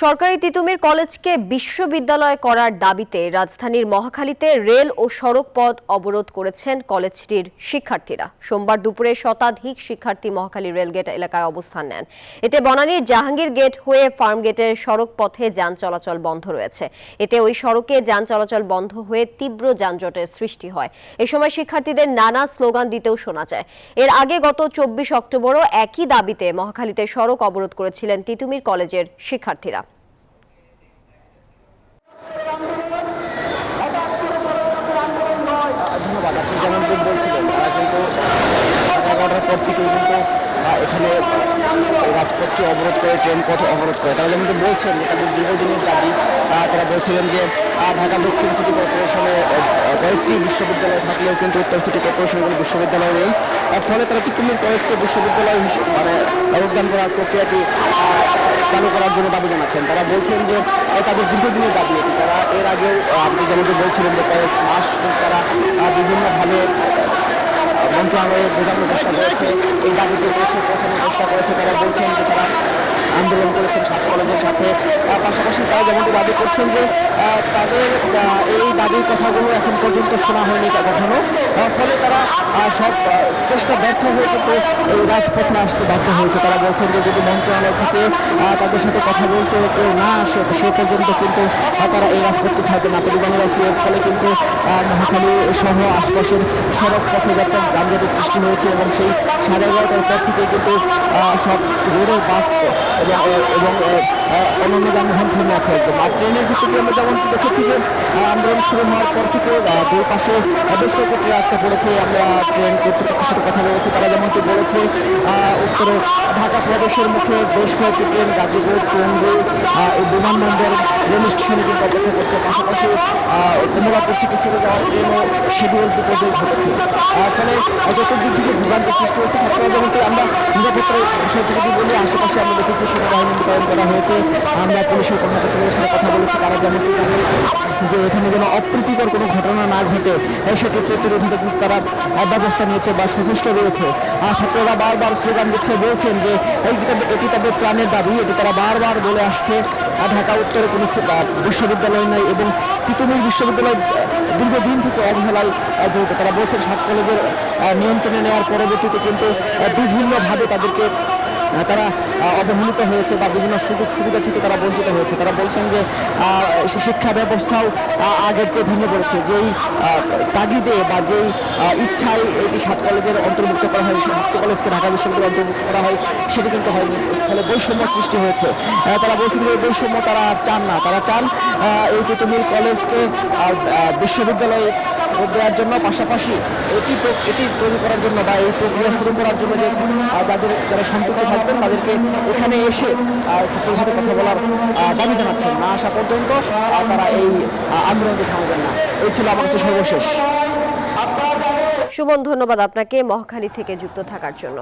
সরকারি তিতুমির কলেজকে বিশ্ববিদ্যালয় করার দাবিতে রাজধানীর মহাখালীতে রেল ও সড়ক পথ অবরোধ করেছেন কলেজটির শিক্ষার্থীরা। সোমবার দুপুরে শতাধিক শিক্ষার্থী মহাখালী রেলগেট এলাকায় অবস্থান নেন। এতে বনানীর জাহাঙ্গীর গেট হয়ে ফার্ম গেটের সড়ক পথে যান চলাচল বন্ধ রয়েছে। এতে ওই সড়কে যান চলাচল বন্ধ হয়ে তীব্র যানজটের সৃষ্টি হয়। এ সময় শিক্ষার্থীদের নানা স্লোগান দিতেও শোনা যায়। এর আগে গত 24 অক্টোবরও একই দাবিতে মহাখালীতে সড়ক অবরোধ করেছিলেন তিতুমির কলেজের শিক্ষার্থীরা। ধন্যবাদ। আপনি যেমন বলছিলেন, তারা কিন্তু 11টার পর থেকেই কিন্তু এখানে রাজপথটি অবরোধ করে, ট্রেন পথ অবরোধ করে। তারা যেমন বলছেন যে তাদের দীর্ঘদিনের দাবি। তারা বলছিলেন যে ঢাকা দক্ষিণ সিটি কর্পোরেশনে কয়েকটি বিশ্ববিদ্যালয় থাকলেও কিন্তু উত্তর সিটি কর্পোরেশনের কোনো বিশ্ববিদ্যালয় নেই। ফলে তারা তিতুমির কলেজকে বিশ্ববিদ্যালয় মানে অবদান করার প্রক্রিয়াটি চালু করার জন্য দাবি জানাচ্ছেন। তারা বলছেন যে তাদের দীর্ঘদিনের দাবি এটি। তারা এর আগেও আপনি যেমন বলছিলেন যে কয়েক মাস তারা বিভিন্নভাবে মন্ত্রণালয়ে বোঝানোর চেষ্টা করেছে, এই দাবিটি পৌঁছানোর চেষ্টা করেছে। তারা বলছেন যে তারা আন্দোলন করেছেন ছাত্র কলেজের সাথে। পাশাপাশি তারা যেমনটি দাবি করছেন যে তাদের এই দাবির কথাগুলো এখন পর্যন্ত শোনা হয়নি কখনো। ফলে তারা সব চেষ্টা ব্যর্থ হয়ে কিন্তু এই রাজপথে আসতে বাধ্য হয়েছে। তারা বলছেন যে যদি মন্ত্রণালয় থেকে তাদের সাথে কথা বলতে কেউ না আসে সে পর্যন্ত কিন্তু তারা এই রাজপথটি ছাড়বে না। তবে জানিয়ে রাখি, এর ফলে কিন্তু মহাখালী সহ আশপাশের সড়ক পথে একটা যানজটের সৃষ্টি হয়েছে এবং সেই 11:30টার পর থেকে কিন্তু সব রোডের বাস এবং অন্যান্য যানবাহন থেমে আছে একদম। আর ট্রেনের ক্ষেত্রে আমরা যেমনটি দেখেছি যে আন্দোলন শুরু হওয়ার পর থেকে দুই পাশে বেশ কয়েকটি ট্রেন আটকে পড়েছে। আমরা ট্রেন কর্তৃপক্ষের সাথে কথা বলেছি, তারা যেমনটি বলেছে উত্তরে ঢাকা প্রদেশের মুখে বেশ কয়েকটি ট্রেন গাজীপুর, টঙ্গী, বিমানবন্দর, রেল স্টেশনে কিন্তু অপেক্ষা করছে। পাশাপাশি কমলাপুর থেকে ছেড়ে যাওয়ার ট্রেনও শিডিউল বিপর্যয় ঘটেছে। ফলে চতুর্দিক থেকে ভোগান্তির সৃষ্টি হয়েছে। ছাত্ররা যেমনটি আমরা নিরাপত্তার বিষয়টি যদি বলি, আশেপাশে আমরা দেখেছি সেনাবাহিনী মোতায়েন করা হয়েছে। আমরা পুলিশের কর্মকর্তাদের সাথে কথা বলেছি, তারা যেমনটি জানিয়েছে যে এখানে যেন অপ্রীতিকর কোনো ঘটনা না ঘটে সেটি প্রতিরোধে কিন্তু তারা ব্যবস্থা নিয়েছে বা সচেষ্ট রয়েছে। ছাত্ররা বারবার স্লোগান দিচ্ছে, বলছেন যে এটি তাদের প্রাণের দাবি। এটি তারা বারবার বলে আসছে। ঢাকা উত্তরে কোনো বিশ্ববিদ্যালয় নাই এবং তিতুমির বিশ্ববিদ্যালয় দীর্ঘদিন থেকে অবহেলায় জড়িত। তারা বলছেন সাত কলেজের নিয়ন্ত্রণে নেওয়ার পরবর্তীতে কিন্তু বিভিন্নভাবে তারা অবহেলিত হয়েছে বা বিভিন্ন সুযোগ সুবিধা থেকে তারা বঞ্চিত হয়েছে। তারা বলছেন যে শিক্ষা ব্যবস্থাও আগের চেয়ে ভেঙে পড়েছে। যেই তাগিদে বা যেই ইচ্ছায় এটি সাত কলেজের অন্তর্ভুক্ত করা হয়, সাত কলেজকে ঢাকা বিশ্ববিদ্যালয়ে অন্তর্ভুক্ত করা হয়, সেটি কিন্তু হয়নি। ফলে বৈষম্য সৃষ্টি হয়েছে। তারা বলছেন যে এই বৈষম্য তারা চান না। তারা চান এই তিতুমির কলেজকে বিশ্ববিদ্যালয়ে দেওয়ার জন্য, পাশাপাশি এটি তৈরি করার জন্য বা এই প্রক্রিয়া শুরু করার জন্য যে যারা সম্পৃক্ত থাকবেন তাদেরকে এখানে এসে ছাত্রদের সাথে কথা বলার দাবি জানাচ্ছেন। না আসা পর্যন্ত তারা এই আন্দোলনকে থামাবেন না। এই ছিল আমার কাছে সর্বশেষ। সুমন, ধন্যবাদ আপনাকে মহাখালী থেকে যুক্ত থাকার জন্য।